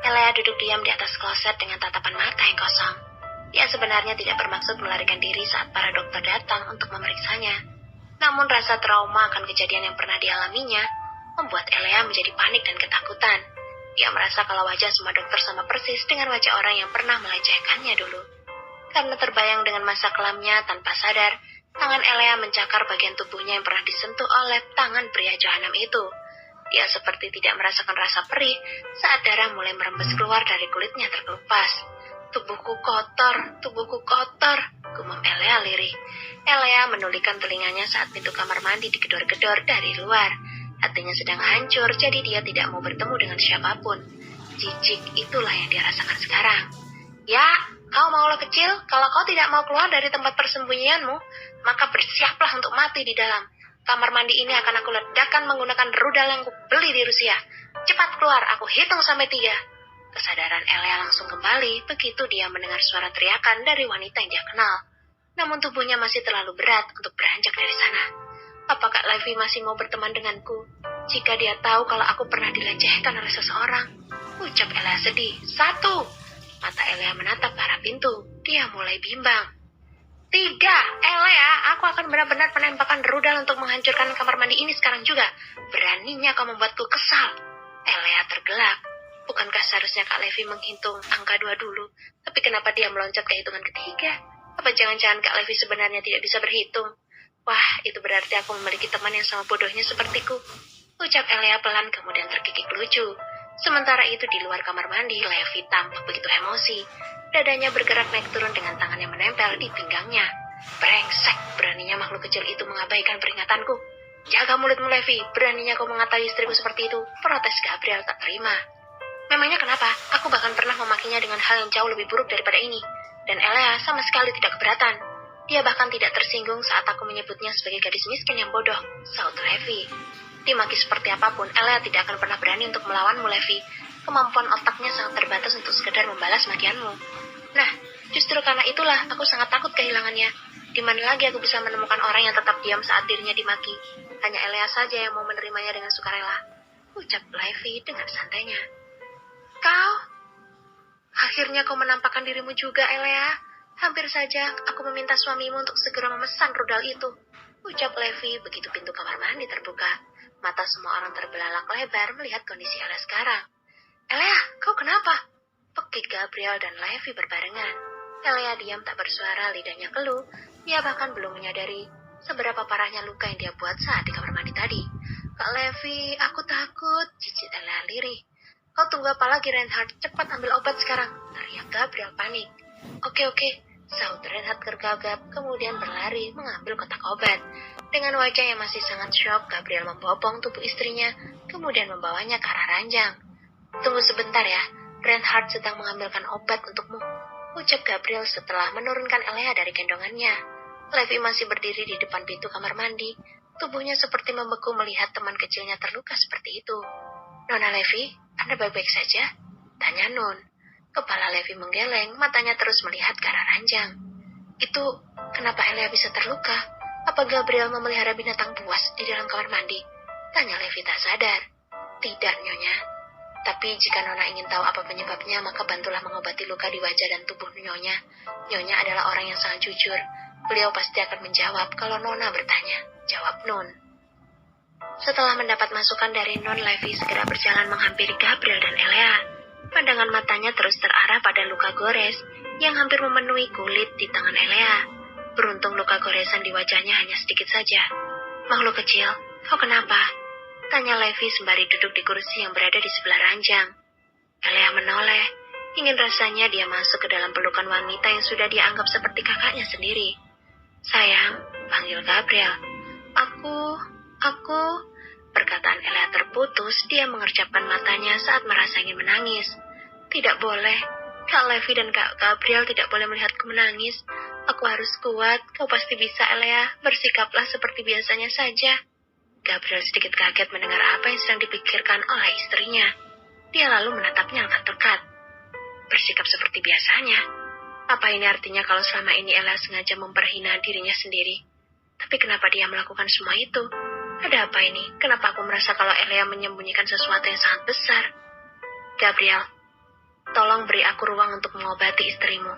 Elea duduk diam di atas kloset dengan tatapan mata yang kosong. Dia sebenarnya tidak bermaksud melarikan diri saat para dokter datang untuk memeriksanya. Namun rasa trauma akan kejadian yang pernah dialaminya membuat Elea menjadi panik dan ketakutan. Dia merasa kalau wajah semua dokter sama persis dengan wajah orang yang pernah melecehkannya dulu. Karena terbayang dengan masa kelamnya tanpa sadar, tangan Elea mencakar bagian tubuhnya yang pernah disentuh oleh tangan pria jahanam itu. Dia seperti tidak merasakan rasa perih saat darah mulai merembes keluar dari kulitnya terkelupas. Tubuhku kotor, gumam Elea lirih. Elea menulikan telinganya saat pintu kamar mandi digedor-gedor dari luar. Hatinya sedang hancur, jadi dia tidak mau bertemu dengan siapapun. Jijik itulah yang dia rasakan sekarang. Ya, kau maulah kecil, kalau kau tidak mau keluar dari tempat persembunyianmu, maka bersiaplah untuk mati di dalam. Kamar mandi ini akan aku ledakan menggunakan rudal yang kubeli di Rusia. Cepat keluar, aku hitung sampai 3. Kesadaran Elea langsung kembali begitu dia mendengar suara teriakan dari wanita yang dia kenal. Namun tubuhnya masih terlalu berat untuk beranjak dari sana. Apakah Levi masih mau berteman denganku? Jika dia tahu kalau aku pernah dilecehkan oleh seseorang, ucap Elea sedih. 1. Mata Elea menatap ke arah pintu. Dia mulai bimbang. 3. Elea, aku akan benar-benar menembakkan rudal untuk menghancurkan kamar mandi ini sekarang juga. Beraninya kau membuatku kesal. Elea tergelak. Bukankah seharusnya Kak Levi menghitung angka 2 dulu? Tapi kenapa dia meloncat ke hitungan ketiga? Apa jangan-jangan Kak Levi sebenarnya tidak bisa berhitung? Wah, itu berarti aku memiliki teman yang sama bodohnya sepertiku. Ucap Elea pelan kemudian terkikik lucu. Sementara itu di luar kamar mandi, Levi tampak begitu emosi. Dadanya bergerak naik turun dengan tangan yang menempel di pinggangnya. Brengsek, beraninya makhluk kecil itu mengabaikan peringatanku. Jaga mulutmu, Levi, beraninya kau mengatai istriku seperti itu. Protes Gabriel tak terima. Memangnya kenapa? Aku bahkan pernah memakinya dengan hal yang jauh lebih buruk daripada ini. Dan Elea sama sekali tidak keberatan. Dia bahkan tidak tersinggung saat aku menyebutnya sebagai gadis miskin yang bodoh, saut Levi. Dimaki seperti apapun, Elea tidak akan pernah berani untuk melawanmu, Levi. Kemampuan otaknya sangat terbatas untuk sekedar membalas makianmu. Nah, justru karena itulah aku sangat takut kehilangannya. Di mana lagi aku bisa menemukan orang yang tetap diam saat dirinya dimaki? Hanya Elea saja yang mau menerimanya dengan sukarela. Ucap Levi dengan santainya. Kau? Akhirnya kau menampakkan dirimu juga, Elea. Hampir saja aku meminta suamimu untuk segera memesan rudal itu. Ucap Levi begitu pintu kamar mandi terbuka. Mata semua orang terbelalak lebar melihat kondisi Elea sekarang. Elea, kau kenapa? Pekik Gabriel dan Levi berbarengan. Elea diam tak bersuara, lidahnya keluh. Dia bahkan belum menyadari seberapa parahnya luka yang dia buat saat di kamar mandi tadi. Kak Levi, aku takut, cicit Elea lirih. Kau tunggu apa lagi, Reinhard? Cepat ambil obat sekarang, teriak Gabriel panik. Oke, saut Reinhard tergagap, kemudian berlari mengambil kotak obat. Dengan wajah yang masih sangat syok, Gabriel membopong tubuh istrinya, kemudian membawanya ke arah ranjang. Tunggu sebentar ya, Reinhard sedang mengambilkan obat untukmu, ucap Gabriel setelah menurunkan Elea dari gendongannya. Levi masih berdiri di depan pintu kamar mandi, tubuhnya seperti membeku melihat teman kecilnya terluka seperti itu. Nona Levi, Anda baik-baik saja? Tanya Nun. Kepala Levi menggeleng, matanya terus melihat ke arah ranjang. Itu, kenapa Elea bisa terluka? Apa Gabriel memelihara binatang buas di dalam kamar mandi? Tanya Levi tak sadar. Tidak, Nyonya. Tapi jika Nona ingin tahu apa penyebabnya, maka bantulah mengobati luka di wajah dan tubuh Nyonya. Nyonya adalah orang yang sangat jujur. Beliau pasti akan menjawab kalau Nona bertanya. Jawab Nun. Setelah mendapat masukan dari Nun, Levi segera berjalan menghampiri Gabriel dan Elea. Pandangan matanya terus terarah pada luka gores yang hampir memenuhi kulit di tangan Elea. Beruntung luka goresan di wajahnya hanya sedikit saja. Makhluk kecil, kau kenapa? Tanya Levi sembari duduk di kursi yang berada di sebelah ranjang. Elea menoleh. Ingin rasanya dia masuk ke dalam pelukan wanita yang sudah dia anggap seperti kakaknya sendiri. Sayang, panggil Gabriel. Aku... Perkataan Elea terputus, dia mengercapkan matanya saat merasa ingin menangis. Tidak boleh. Kak Levi dan Kak Gabriel tidak boleh melihatku menangis. Aku harus kuat. Kau pasti bisa, Elea. Bersikaplah seperti biasanya saja. Gabriel sedikit kaget mendengar apa yang sedang dipikirkan oleh istrinya. Dia lalu menatapnya angkat dekat. Bersikap seperti biasanya. Apa ini artinya kalau selama ini Elea sengaja memperhina dirinya sendiri? Tapi kenapa dia melakukan semua itu? Ada apa ini? Kenapa aku merasa kalau Elea menyembunyikan sesuatu yang sangat besar? Gabriel, Tolong beri aku ruang untuk mengobati istrimu.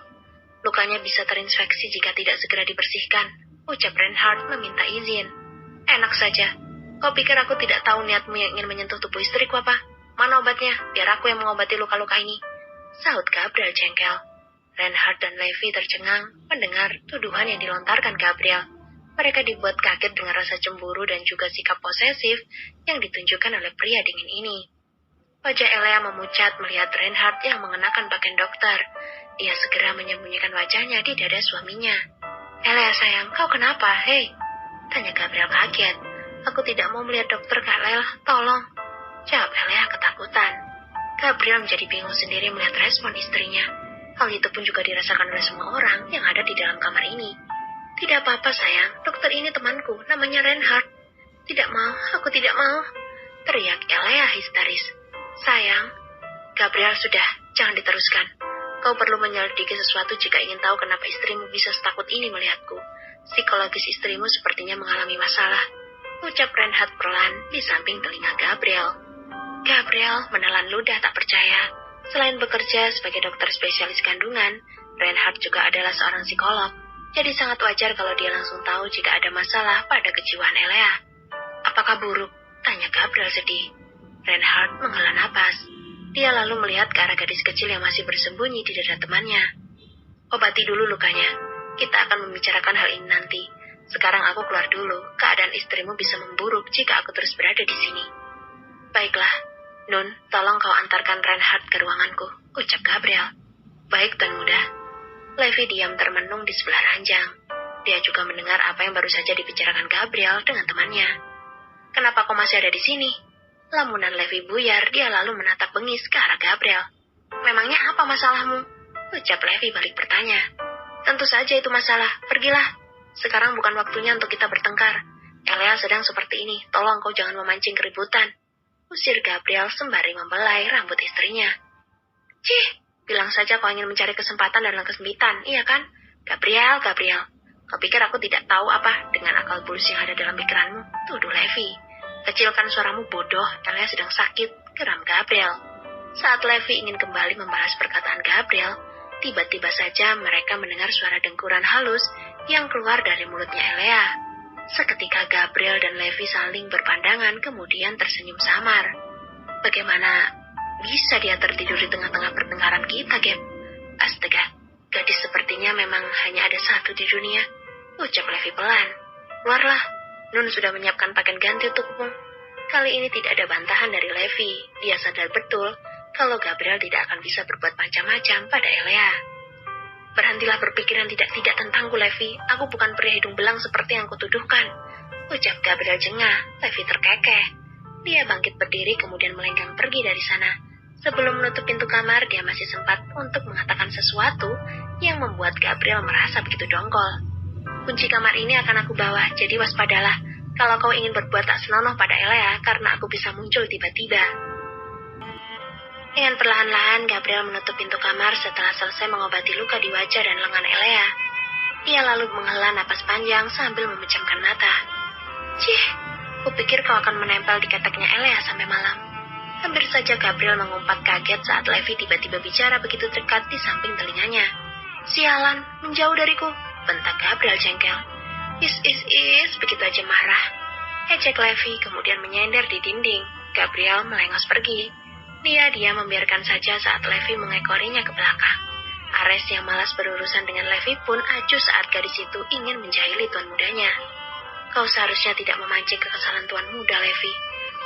Lukanya bisa terinfeksi jika tidak segera dibersihkan, ucap Reinhardt meminta izin. Enak saja. Kau pikir aku tidak tahu niatmu yang ingin menyentuh tubuh istriku apa? Mana obatnya? Biar aku yang mengobati luka-luka ini. Sahut Gabriel jengkel. Reinhardt dan Levi tercengang mendengar tuduhan yang dilontarkan Gabriel. Mereka dibuat kaget dengan rasa cemburu dan juga sikap posesif yang ditunjukkan oleh pria dingin ini. Wajah Elea memucat melihat Reinhardt yang mengenakan pakaian dokter. Dia segera menyembunyikan wajahnya di dada suaminya. Elea sayang, kau kenapa? Hei, tanya Gabriel kaget. Aku tidak mau melihat dokter, Kak Lel. Tolong. Jawab Elea ketakutan. Gabriel menjadi bingung sendiri melihat respon istrinya. Hal itu pun juga dirasakan oleh semua orang yang ada di dalam kamar ini. Tidak apa-apa sayang, dokter ini temanku, namanya Reinhardt. Tidak mau, aku tidak mau. Teriak Elea histeris. Sayang, Gabriel sudah, jangan diteruskan. Kau perlu menyelidiki sesuatu jika ingin tahu kenapa istrimu bisa setakut ini melihatku. Psikologis istrimu sepertinya mengalami masalah. Ucap Reinhardt perlahan di samping telinga Gabriel. Gabriel menelan ludah tak percaya. Selain bekerja sebagai dokter spesialis kandungan, Reinhardt juga adalah seorang psikolog. Jadi sangat wajar kalau dia langsung tahu jika ada masalah pada kejiwaan Elea. Apakah buruk? Tanya Gabriel sedih. Reinhardt menghela napas. Dia lalu melihat ke arah gadis kecil yang masih bersembunyi di dada temannya. Obati dulu lukanya. Kita akan membicarakan hal ini nanti. Sekarang aku keluar dulu. Keadaan istrimu bisa memburuk jika aku terus berada di sini. Baiklah. Nun, tolong kau antarkan Reinhardt ke ruanganku, ucap Gabriel. Baik, Tuan Muda. Levi diam termenung di sebelah ranjang. Dia juga mendengar apa yang baru saja dibicarakan Gabriel dengan temannya. Kenapa kau masih ada di sini? Lamunan Levi buyar, dia lalu menatap bengis ke arah Gabriel. Memangnya apa masalahmu? Ucap Levi balik bertanya. Tentu saja itu masalah, pergilah. Sekarang bukan waktunya untuk kita bertengkar. Elea sedang seperti ini, tolong kau jangan memancing keributan. Usir Gabriel sembari membelai rambut istrinya. Cih, bilang saja kau ingin mencari kesempatan dan kesempitan, iya kan? Gabriel, kau pikir aku tidak tahu apa dengan akal bulus yang ada dalam pikiranmu? Tuduh Levi. Kecilkan suaramu bodoh, Elea sedang sakit, geram Gabriel. Saat Levi ingin kembali membalas perkataan Gabriel, tiba-tiba saja mereka mendengar suara dengkuran halus yang keluar dari mulutnya Elea. Seketika Gabriel dan Levi saling berpandangan kemudian tersenyum samar. Bagaimana bisa dia tertidur di tengah-tengah pertengkaran kita, Gap? Astaga, gadis sepertinya memang hanya ada satu di dunia, ucap Levi pelan. Keluarlah, Nun sudah menyiapkan pakaian ganti untukmu. Kali ini tidak ada bantahan dari Levi. Dia sadar betul kalau Gabriel tidak akan bisa berbuat macam-macam pada Elea. Berhentilah berpikiran tidak-tidak tentangku, Levi. Aku bukan pria hidung belang seperti yang kutuduhkan. Ucap Gabriel jengah. Levi terkekeh. Dia bangkit berdiri kemudian melenggang pergi dari sana. Sebelum menutup pintu kamar, dia masih sempat untuk mengatakan sesuatu yang membuat Gabriel merasa begitu dongkol. Kunci kamar ini akan aku bawa, jadi waspadalah. Kalau kau ingin berbuat tak senonoh pada Elea, karena aku bisa muncul tiba-tiba. Dengan perlahan-lahan, Gabriel menutup pintu kamar setelah selesai mengobati luka di wajah dan lengan Elea. Dia lalu menghela napas panjang sambil memejamkan mata. Cih, kupikir kau akan menempel di keteknya Elea sampai malam. Hampir saja Gabriel mengumpat kaget saat Levi tiba-tiba bicara begitu dekat di samping telinganya. Sialan, menjauh dariku, bentak Gabriel jengkel. Is, begitu aja marah. Ejek Levi kemudian menyender di dinding. Gabriel melengos pergi. Dia membiarkan saja saat Levi mengekorinya ke belakang. Ares yang malas berurusan dengan Levi pun acuh saat gadis itu ingin menjahili tuan mudanya. Kau seharusnya tidak memancing kekesalan tuan muda, Levi.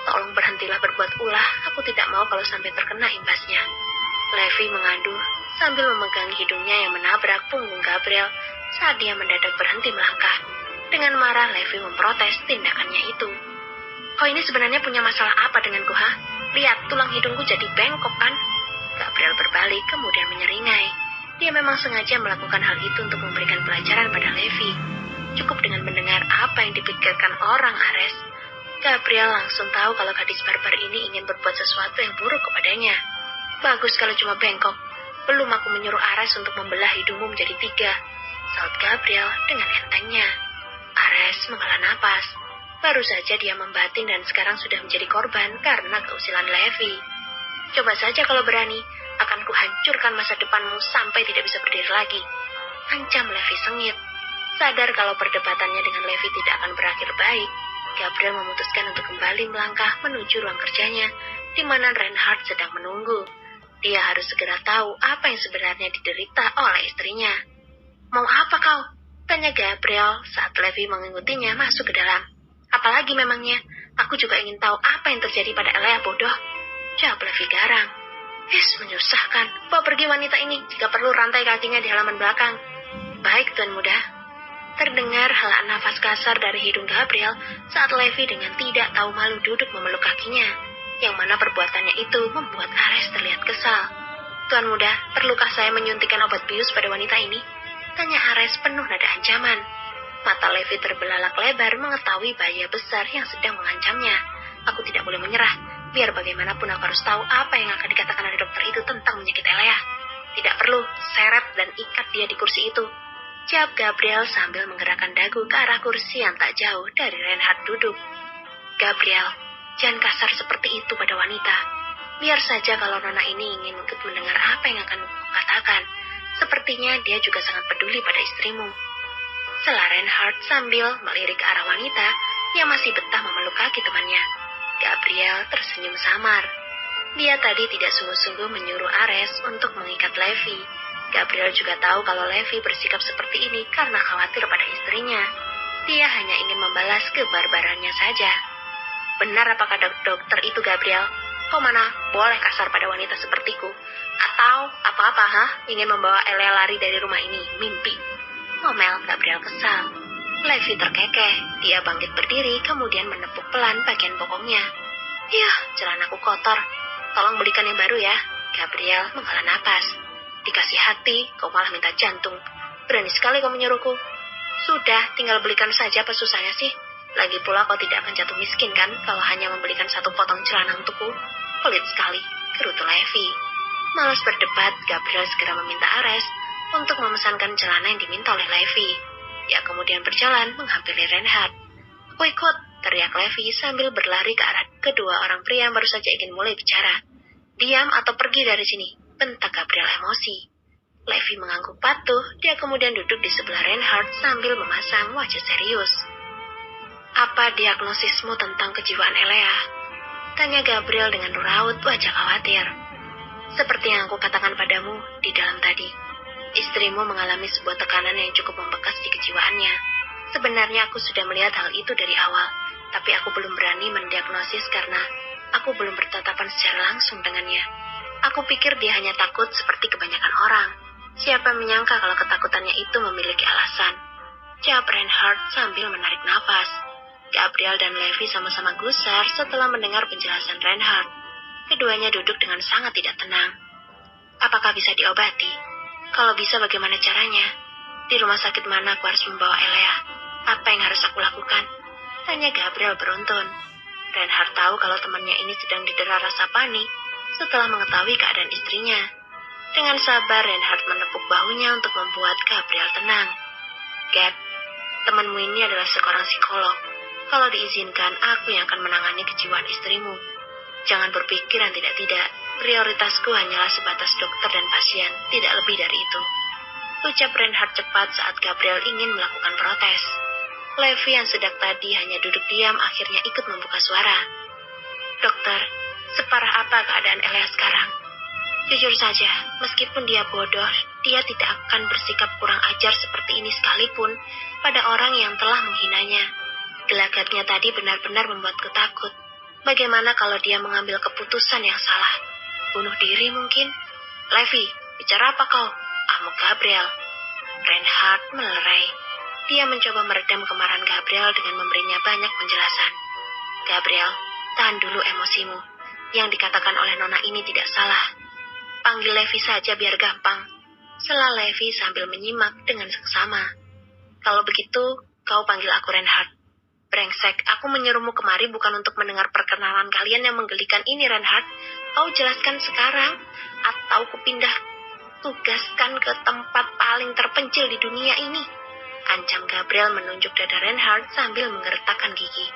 Tolong berhentilah berbuat ulah, aku tidak mau kalau sampai terkena imbasnya. Levi mengaduh sambil memegang hidungnya yang menabrak punggung Gabriel saat dia mendadak berhenti melangkah. Dengan marah, Levi memprotes tindakannya itu. Kau ini sebenarnya punya masalah apa denganku, ha? Lihat, tulang hidungku jadi bengkok kan? Gabriel berbalik kemudian menyeringai. Dia memang sengaja melakukan hal itu untuk memberikan pelajaran pada Levi. Cukup dengan mendengar apa yang dipikirkan orang Ares, Gabriel langsung tahu kalau gadis barbar ini ingin berbuat sesuatu yang buruk kepadanya. Bagus kalau cuma bengkok. Belum aku menyuruh Ares untuk membelah hidungmu menjadi 3, saut Gabriel dengan entengnya. Ares menghela napas. Baru saja dia membatin dan sekarang sudah menjadi korban karena keusilan Levi. Coba saja kalau berani, akan akan kuhancurkan masa depanmu sampai tidak bisa berdiri lagi. Ancam Levi sengit. Sadar kalau perdebatannya dengan Levi tidak akan berakhir baik, Gabriel memutuskan untuk kembali melangkah menuju ruang kerjanya, di mana Reinhard sedang menunggu. Dia harus segera tahu apa yang sebenarnya diderita oleh istrinya. "Mau apa kau?" tanya Gabriel saat Levi mengikutinya masuk ke dalam. "Apalagi memangnya, aku juga ingin tahu apa yang terjadi pada Elea, bodoh," jawab Levi garang. Menyusahkan. Bawa pergi wanita ini, jika perlu rantai kakinya di halaman belakang." "Baik, Tuan Muda." Terdengar helaan nafas kasar dari hidung Gabriel saat Levi dengan tidak tahu malu duduk memeluk kakinya, yang mana perbuatannya itu membuat Ares terlihat kesal. "Tuan Muda, perlukah saya menyuntikkan obat bius pada wanita ini?" tanya Ares penuh nada ancaman. Mata Levi terbelalak lebar mengetahui bahaya besar yang sedang mengancamnya. "Aku tidak boleh menyerah. Biar bagaimanapun aku harus tahu apa yang akan dikatakan oleh dokter itu tentang penyakit Elea. Tidak perlu, seret dan ikat dia di kursi itu," jawab Gabriel sambil menggerakkan dagu ke arah kursi yang tak jauh dari Reinhard duduk. "Gabriel, jangan kasar seperti itu pada wanita. Biar saja kalau Nona ini ingin ikut mendengar apa yang akan kukatakan. Sepertinya dia juga sangat peduli pada istrimu," sela Reinhard sambil melirik ke arah wanita yang masih betah memeluk kaki temannya. Gabriel tersenyum samar. Dia tadi tidak sungguh-sungguh menyuruh Ares untuk mengikat Levi. Gabriel juga tahu kalau Levi bersikap seperti ini karena khawatir pada istrinya. Dia hanya ingin membalas kebarbarannya saja. "Benar apa kata dokter itu, Gabriel? Kau mana boleh kasar pada wanita sepertiku? Atau apa-apa, ingin membawa Elea lari dari rumah ini? Mimpi," ngomel Gabriel kesal. Levi terkekeh. Dia bangkit berdiri, kemudian menepuk pelan bagian bokongnya. "Yah, celanaku kotor. Tolong belikan yang baru ya." Gabriel menghela napas. "Dikasih hati, kau malah minta jantung. Berani sekali kau menyuruhku." "Sudah, tinggal belikan saja, apa susahnya sih? Lagi pula kau tidak akan jatuh miskin kan kalau hanya membelikan satu potong celana untukku?" "Pelit sekali," gerutu Levi. Malas berdebat, Gabriel segera meminta Ares untuk memesankan celana yang diminta oleh Levi. Dia kemudian berjalan menghampiri Reinhard. "Aku ikut," teriak Levi sambil berlari ke arah kedua orang pria yang baru saja ingin mulai bicara. "Diam atau pergi dari sini," bentak Gabriel emosi. Levi mengangguk patuh, dia kemudian duduk di sebelah Reinhard sambil memasang wajah serius. "Apa diagnosismu tentang kejiwaan Elea?" tanya Gabriel dengan raut wajah khawatir. "Seperti yang aku katakan padamu di dalam tadi. Istrimu mengalami sebuah tekanan yang cukup membekas di kejiwaannya. Sebenarnya aku sudah melihat hal itu dari awal, tapi aku belum berani mendiagnosis karena aku belum bertatapan secara langsung dengannya. Aku pikir dia hanya takut seperti kebanyakan orang. Siapa menyangka kalau ketakutannya itu memiliki alasan," jawab Reinhard sambil menarik nafas. Gabriel dan Levi sama-sama gusar setelah mendengar penjelasan Reinhard. Keduanya duduk dengan sangat tidak tenang. "Apakah bisa diobati? Kalau bisa, bagaimana caranya? Di rumah sakit mana aku harus membawa Elea? Apa yang harus aku lakukan?" tanya Gabriel beruntun. Reinhard tahu kalau temannya ini sedang didera rasa panik setelah mengetahui keadaan istrinya. Dengan sabar, Reinhard menepuk bahunya untuk membuat Gabriel tenang. "Gab, temanmu ini adalah seorang psikolog. Kalau diizinkan, aku yang akan menangani kejiwaan istrimu. Jangan berpikir yang tidak-tidak. Prioritasku hanyalah sebatas dokter dan pasien, tidak lebih dari itu," ucap Reinhard cepat saat Gabriel ingin melakukan protes. Levi yang sejak tadi hanya duduk diam akhirnya ikut membuka suara. "Dokter, separah apa keadaan Elea sekarang? Jujur saja, meskipun dia bodoh, dia tidak akan bersikap kurang ajar seperti ini sekalipun pada orang yang telah menghinanya. Gelagatnya tadi benar-benar membuatku takut. Bagaimana kalau dia mengambil keputusan yang salah? Bunuh diri mungkin?" "Levi, bicara apa kau?" amuk Gabriel. Reinhard melerai. Dia mencoba meredam kemarahan Gabriel dengan memberinya banyak penjelasan. "Gabriel, tahan dulu emosimu. Yang dikatakan oleh Nona ini tidak salah. Panggil Levi saja biar gampang," sela Levi sambil menyimak dengan seksama. "Kalau begitu, kau panggil aku Reinhard." "Brengsek, aku menyuruhmu kemari bukan untuk mendengar perkenalan kalian yang menggelikan ini, Reinhard. Kau jelaskan sekarang, atau kupindah tugaskan ke tempat paling terpencil di dunia ini." ancam Gabriel menunjuk dada Reinhardt sambil menggertakkan gigi.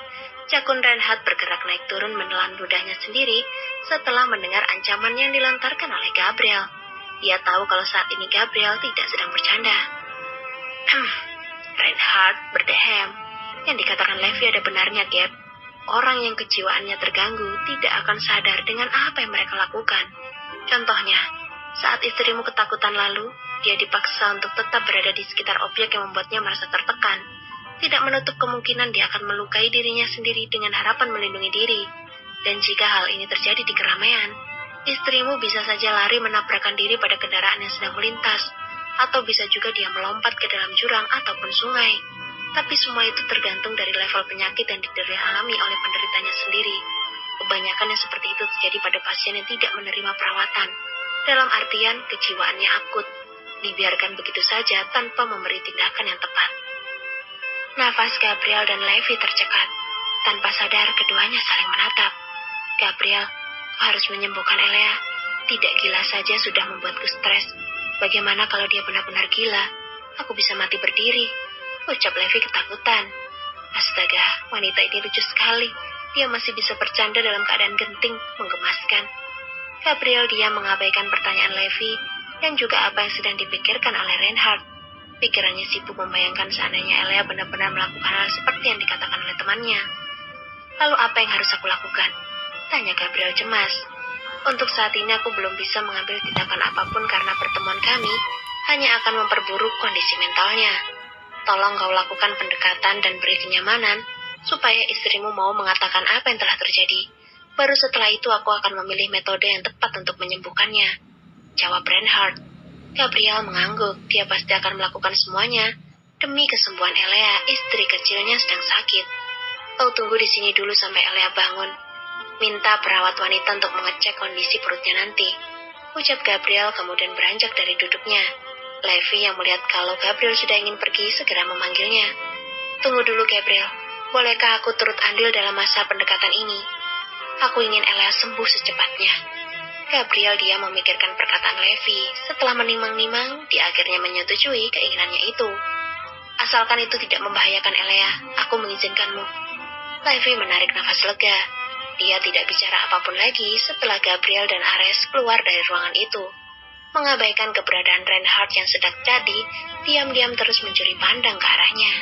Jakun Reinhardt bergerak naik turun menelan ludahnya sendiri setelah mendengar ancaman yang dilontarkan oleh Gabriel. Dia tahu kalau saat ini Gabriel tidak sedang bercanda. Reinhardt berdehem. Yang dikatakan Levi ada benarnya, Gab. Orang yang kejiwaannya terganggu tidak akan sadar dengan apa yang mereka lakukan. Contohnya, saat istrimu ketakutan lalu, dia dipaksa untuk tetap berada di sekitar objek yang membuatnya merasa tertekan. Tidak menutup kemungkinan dia akan melukai dirinya sendiri dengan harapan melindungi diri. Dan jika hal ini terjadi di keramaian, istrimu bisa saja lari menabrakkan diri pada kendaraan yang sedang melintas, atau bisa juga dia melompat ke dalam jurang ataupun sungai. Tapi semua itu tergantung dari level penyakit yang alami oleh penderitanya sendiri. Kebanyakan yang seperti itu terjadi pada pasien yang tidak menerima perawatan. Dalam artian, kejiwaannya akut, dibiarkan begitu saja tanpa memberi tindakan yang tepat. Nafas Gabriel dan Levi tercekat. Tanpa sadar, keduanya saling menatap. Gabriel, kau harus menyembuhkan Elea. Tidak gila saja sudah membuatku stres. Bagaimana kalau dia benar-benar gila? Aku bisa mati berdiri, ucap Levi ketakutan. Astaga, wanita ini lucu sekali. Dia masih bisa bercanda dalam keadaan genting, menggemaskan. Gabriel diam mengabaikan pertanyaan Levi dan juga apa yang sedang dipikirkan oleh Reinhardt. Pikirannya sibuk membayangkan seandainya Elea benar-benar melakukan hal seperti yang dikatakan oleh temannya. Lalu apa yang harus aku lakukan? Tanya Gabriel cemas. Untuk saat ini aku belum bisa mengambil tindakan apapun karena pertemuan kami hanya akan memperburuk kondisi mentalnya. Tolong kau lakukan pendekatan dan beri kenyamanan supaya istrimu mau mengatakan apa yang telah terjadi. Baru setelah itu aku akan memilih metode yang tepat untuk menyembuhkannya, jawab Reinhardt. Gabriel mengangguk. Dia pasti akan melakukan semuanya demi kesembuhan Elea, istri kecilnya sedang sakit. Kau tunggu di sini dulu sampai Elea bangun. Minta perawat wanita untuk mengecek kondisi perutnya nanti, ucap Gabriel kemudian beranjak dari duduknya. Levi yang melihat kalau Gabriel sudah ingin pergi segera memanggilnya. Tunggu dulu Gabriel, bolehkah aku turut andil dalam masa pendekatan ini? Aku ingin Elea sembuh secepatnya. Gabriel dia memikirkan perkataan Levi. Setelah menimang-nimang, dia akhirnya menyetujui keinginannya itu. Asalkan itu tidak membahayakan Elea, aku mengizinkanmu. Levi menarik nafas lega. Dia tidak bicara apapun lagi setelah Gabriel dan Ares keluar dari ruangan itu. Mengabaikan keberadaan Reinhardt yang sedang tadi, diam-diam terus mencuri pandang ke arahnya.